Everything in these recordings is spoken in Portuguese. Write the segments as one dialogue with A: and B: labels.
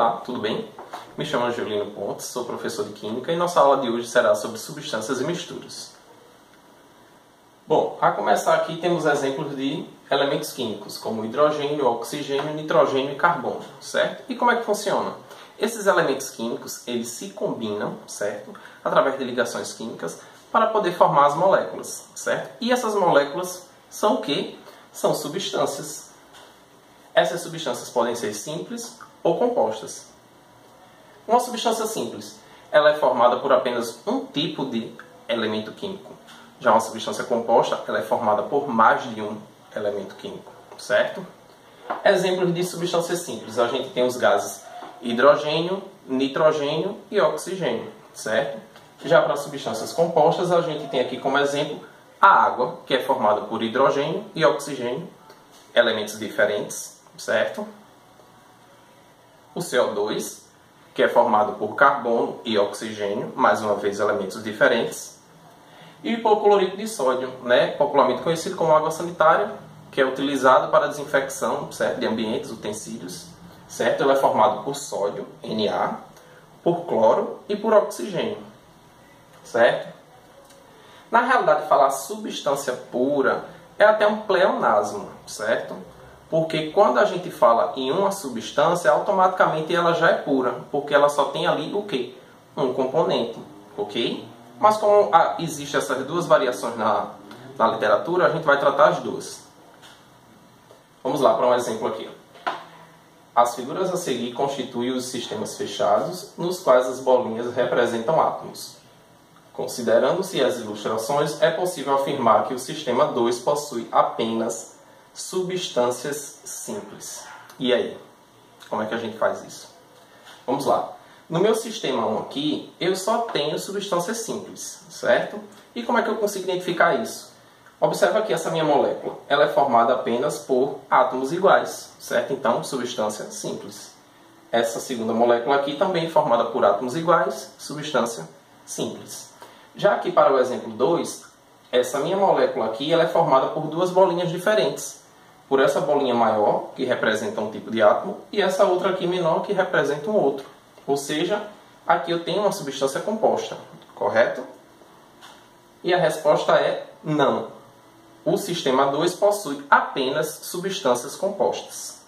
A: Olá, tudo bem? Me chamo Angelino Pontes, sou professor de Química e nossa aula de hoje será sobre substâncias e misturas. Bom, a começar aqui temos exemplos de elementos químicos, como hidrogênio, oxigênio, nitrogênio e carbono, certo? E como é que funciona? Esses elementos químicos, eles se combinam, certo? Através de ligações químicas, para poder formar as moléculas, certo? E essas moléculas são o quê? São substâncias. Essas substâncias podem ser simples ou compostas. Uma substância simples, ela é formada por apenas um tipo de elemento químico. Já uma substância composta, ela é formada por mais de um elemento químico, certo? Exemplos de substâncias simples, a gente tem os gases hidrogênio, nitrogênio e oxigênio, certo? Já para substâncias compostas, a gente tem aqui como exemplo a água, que é formada por hidrogênio e oxigênio, elementos diferentes, certo? O CO2, que é formado por carbono e oxigênio, mais uma vez elementos diferentes. E o hipoclorito de sódio, popularmente conhecido como água sanitária, que é utilizado para desinfecção, certo? De ambientes, utensílios, certo? Ele é formado por sódio, Na, por cloro e por oxigênio, certo? Na realidade, falar substância pura é até um pleonasmo, certo? Porque quando a gente fala em uma substância, automaticamente ela já é pura, porque ela só tem ali o quê? Um componente, ok? Mas como existem essas duas variações na literatura, a gente vai tratar as duas. Vamos lá para um exemplo aqui. As figuras a seguir constituem os sistemas fechados, nos quais as bolinhas representam átomos. Considerando-se as ilustrações, é possível afirmar que o sistema 2 possui apenas substâncias simples. E aí? Como é que a gente faz isso? Vamos lá. No meu sistema 1 aqui, eu só tenho substâncias simples, certo? E como é que eu consigo identificar isso? Observa aqui essa minha molécula. Ela é formada apenas por átomos iguais, certo? Então, substância simples. Essa segunda molécula aqui também é formada por átomos iguais, substância simples. Já aqui para o exemplo 2, essa minha molécula aqui ela é formada por duas bolinhas diferentes. Por essa bolinha maior, que representa um tipo de átomo, e essa outra aqui menor, que representa um outro. Ou seja, aqui eu tenho uma substância composta, correto? E a resposta é não. O sistema 2 possui apenas substâncias compostas.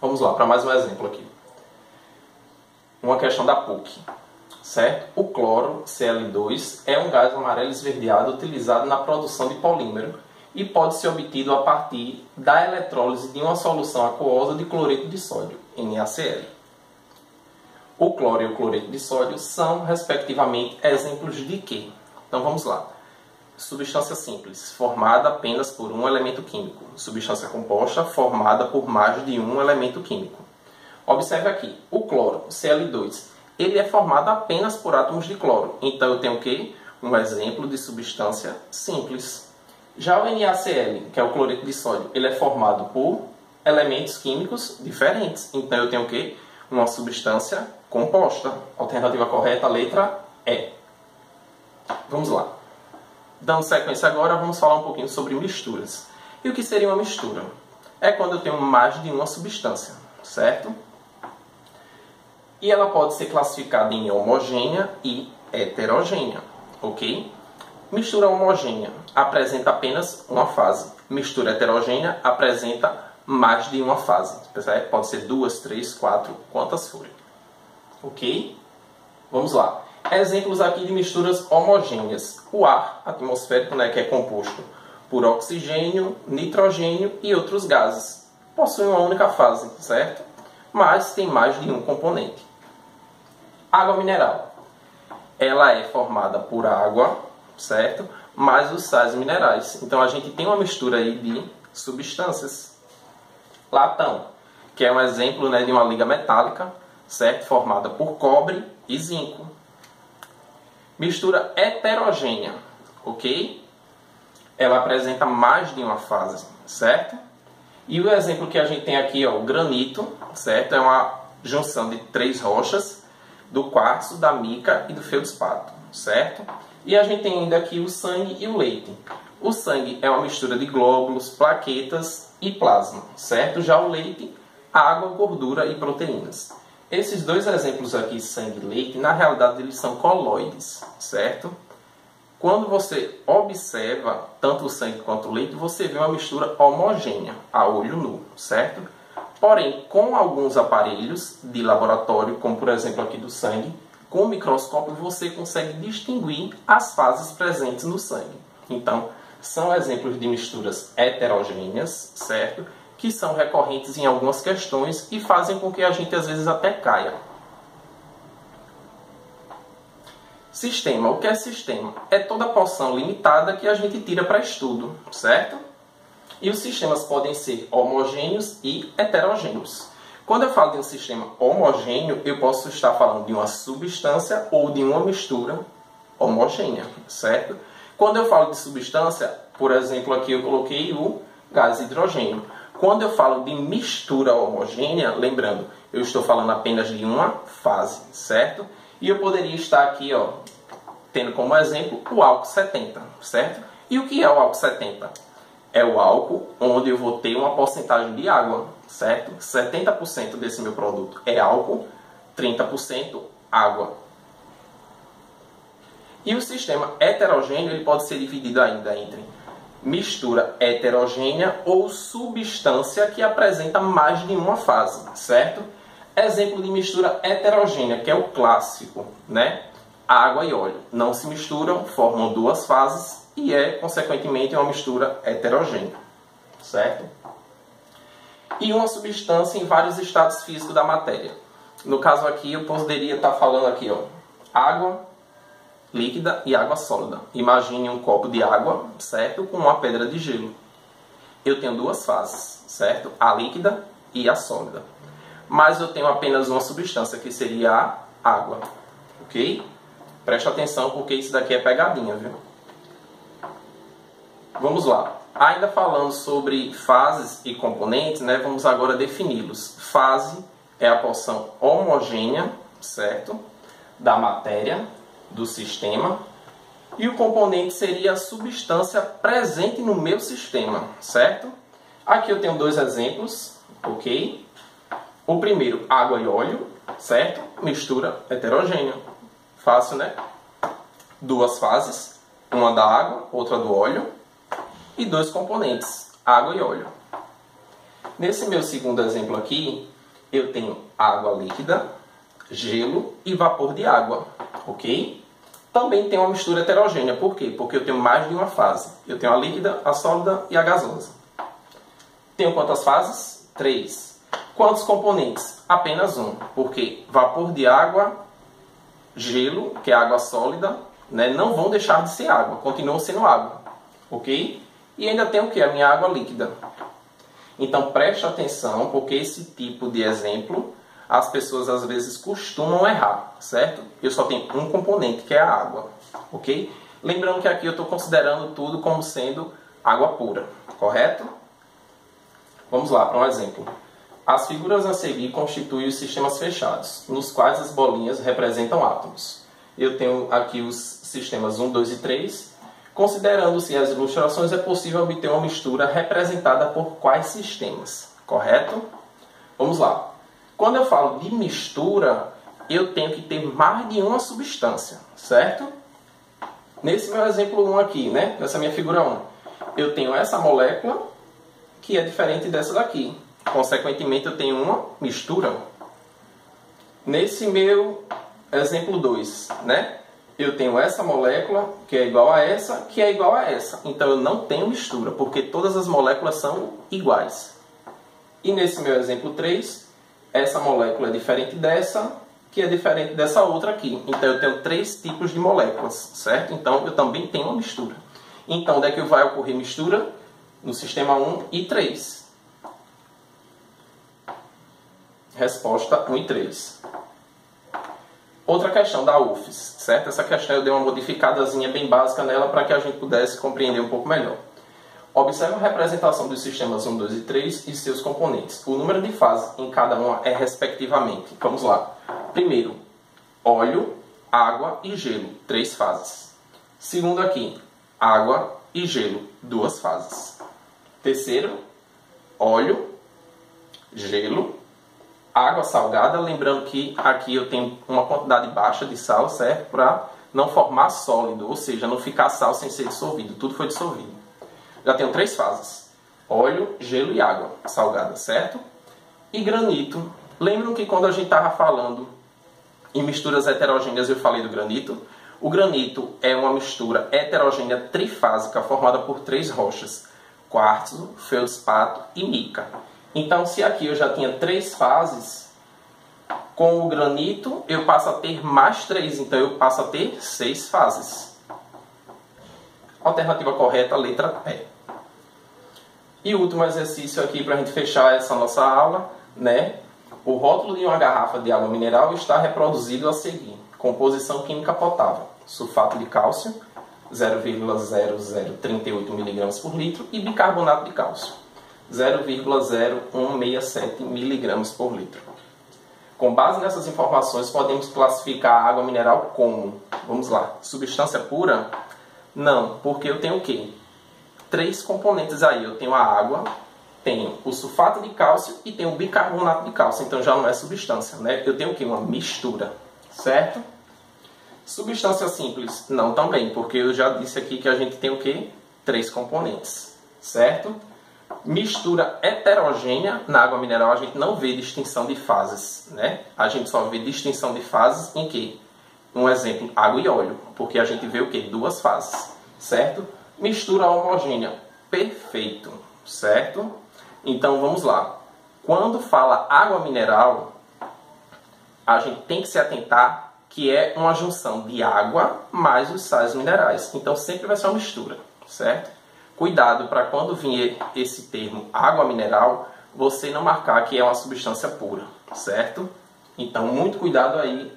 A: Vamos lá para mais um exemplo aqui. Uma questão da PUC, certo? O cloro, Cl2, é um gás amarelo esverdeado utilizado na produção de polímero e pode ser obtido a partir da eletrólise de uma solução aquosa de cloreto de sódio, NaCl. O cloro e o cloreto de sódio são, respectivamente, exemplos de quê? Então vamos lá. Substância simples, formada apenas por um elemento químico. Substância composta, formada por mais de um elemento químico. Observe aqui, o cloro, Cl2, ele é formado apenas por átomos de cloro. Então eu tenho o quê? Um exemplo de substância simples. Já o NaCl, que é o cloreto de sódio, ele é formado por elementos químicos diferentes. Então eu tenho o quê? Uma substância composta. Alternativa correta, letra E. Vamos lá. Dando sequência agora, vamos falar um pouquinho sobre misturas. E o que seria uma mistura? É quando eu tenho mais de uma substância, certo? E ela pode ser classificada em homogênea e heterogênea, ok? Mistura homogênea apresenta apenas uma fase. Mistura heterogênea apresenta mais de uma fase. Pode ser 2, 3, 4, quantas forem. Ok? Vamos lá. Exemplos aqui de misturas homogêneas. O ar atmosférico, que é composto por oxigênio, nitrogênio e outros gases. Possui uma única fase, certo? Mas tem mais de um componente. Água mineral. Ela é formada por água, certo? Mais os sais minerais. Então a gente tem uma mistura aí de substâncias. Latão, que é um exemplo de uma liga metálica, certo? Formada por cobre e zinco. Mistura heterogênea, ok? Ela apresenta mais de uma fase, certo? E o exemplo que a gente tem aqui, o granito, certo? É uma junção de 3 rochas, do quartzo, da mica e do feldspato, certo? E a gente tem ainda aqui o sangue e o leite. O sangue é uma mistura de glóbulos, plaquetas e plasma, certo? Já o leite, água, gordura e proteínas. Esses dois exemplos aqui, sangue e leite, na realidade eles são coloides, certo? Quando você observa tanto o sangue quanto o leite, você vê uma mistura homogênea, a olho nu, certo? Porém, com alguns aparelhos de laboratório, como por exemplo aqui do sangue, com o microscópio você consegue distinguir as fases presentes no sangue. Então, são exemplos de misturas heterogêneas, certo? Que são recorrentes em algumas questões e fazem com que a gente às vezes até caia. Sistema. O que é sistema? É toda porção limitada que a gente tira para estudo, certo? E os sistemas podem ser homogêneos e heterogêneos. Quando eu falo de um sistema homogêneo, eu posso estar falando de uma substância ou de uma mistura homogênea, certo? Quando eu falo de substância, por exemplo, aqui eu coloquei o gás hidrogênio. Quando eu falo de mistura homogênea, lembrando, eu estou falando apenas de uma fase, certo? E eu poderia estar aqui, ó, tendo como exemplo o álcool 70, certo? E o que é o álcool 70? É o álcool onde eu vou ter uma porcentagem de água, certo? 70% desse meu produto é álcool, 30% água. E o sistema heterogêneo ele pode ser dividido ainda entre mistura heterogênea ou substância que apresenta mais de uma fase, certo? Exemplo de mistura heterogênea, que é o clássico, né? Água e óleo não se misturam, formam duas fases e é, consequentemente, uma mistura heterogênea, certo? E uma substância em vários estados físicos da matéria. No caso aqui, eu poderia estar falando aqui, ó, água líquida e água sólida. Imagine um copo de água, certo? Com uma pedra de gelo. Eu tenho duas fases, certo? A líquida e a sólida. Mas eu tenho apenas uma substância, que seria a água, ok? Preste atenção, porque isso daqui é pegadinha, viu? Vamos lá. Ainda falando sobre fases e componentes, né? Vamos agora defini-los. Fase é a porção homogênea, certo? Da matéria, do sistema. E o componente seria a substância presente no meu sistema, certo? Aqui eu tenho dois exemplos, ok? O primeiro, água e óleo, certo? Mistura heterogênea. Fácil, né? Duas fases, uma da água, outra do óleo. E dois componentes, água e óleo. Nesse meu segundo exemplo aqui, eu tenho água líquida, gelo e vapor de água, ok? Também tem uma mistura heterogênea. Por quê? Porque eu tenho mais de uma fase. Eu tenho a líquida, a sólida e a gasosa. Tenho quantas fases? 3. Quantos componentes? Apenas um. Porque vapor de água, gelo, que é água sólida, né, não vão deixar de ser água. Continuam sendo água. Ok? E ainda tem o que? A minha água líquida. Então preste atenção, porque esse tipo de exemplo as pessoas às vezes costumam errar, certo? Eu só tenho um componente, que é a água, ok? Lembrando que aqui eu estou considerando tudo como sendo água pura, correto? Vamos lá para um exemplo. As figuras a seguir constituem os sistemas fechados, nos quais as bolinhas representam átomos. Eu tenho aqui os sistemas 1, 2 e 3. Considerando-se as ilustrações, é possível obter uma mistura representada por quais sistemas, correto? Vamos lá. Quando eu falo de mistura, eu tenho que ter mais de uma substância, certo? Nesse meu exemplo 1 aqui, né? Nessa minha figura 1, eu tenho essa molécula que é diferente dessa daqui. Consequentemente, eu tenho uma mistura. Nesse meu exemplo 2, né? Eu tenho essa molécula que é igual a essa, que é igual a essa. Então, eu não tenho mistura, porque todas as moléculas são iguais. E nesse meu exemplo 3... essa molécula é diferente dessa, que é diferente dessa outra aqui. Então, eu tenho 3 tipos de moléculas, certo? Então, eu também tenho uma mistura. Então, onde é que vai ocorrer mistura? No sistema 1 e 3. Resposta 1 e 3. Outra questão da UFES, certo? Essa questão eu dei uma modificadazinha bem básica nela para que a gente pudesse compreender um pouco melhor. Observe a representação dos sistemas 1, 2 e 3 e seus componentes. O número de fases em cada uma é respectivamente. Vamos lá. Primeiro, óleo, água e gelo, 3 fases. Segundo aqui, água e gelo, 2 fases. Terceiro, óleo, gelo, água salgada, lembrando que aqui eu tenho uma quantidade baixa de sal, certo? Para não formar sólido, ou seja, não ficar sal sem ser dissolvido, tudo foi dissolvido. Já tenho 3 fases: óleo, gelo e água salgada, certo? E granito. Lembram que quando a gente estava falando em misturas heterogêneas eu falei do granito? O granito é uma mistura heterogênea trifásica formada por 3 rochas: quartzo, feldspato e mica. Então, se aqui eu já tinha 3 fases, com o granito eu passo a ter mais 3, então eu passo a ter 6 fases. Alternativa correta, letra E. E o último exercício aqui para a gente fechar essa nossa aula, né? O rótulo de uma garrafa de água mineral está reproduzido a seguir. Composição química potável: sulfato de cálcio, 0,0038 mg por litro, e bicarbonato de cálcio, 0,0167 mg por litro. Com base nessas informações, podemos classificar a água mineral como, vamos lá, substância pura? Não, porque eu tenho o quê? 3 componentes aí. Eu tenho a água, tenho o sulfato de cálcio e tenho o bicarbonato de cálcio. Então já não é substância, né? Eu tenho o quê? Uma mistura, certo? Substância simples? Não também, porque eu já disse aqui que a gente tem o quê? 3 componentes, certo? Mistura heterogênea, na água mineral a gente não vê distinção de fases, né? A gente só vê distinção de fases em quê? Um exemplo, água e óleo, porque a gente vê o quê? 2 fases, certo? Mistura homogênea, perfeito, certo? Então vamos lá. Quando fala água mineral, a gente tem que se atentar que é uma junção de água mais os sais minerais. Então sempre vai ser uma mistura, certo? Cuidado para quando vir esse termo água mineral, você não marcar que é uma substância pura, certo? Então muito cuidado aí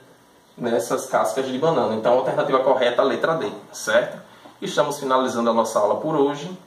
A: nessas cascas de banana. Então a alternativa correta é a letra D, certo? Estamos finalizando a nossa aula por hoje.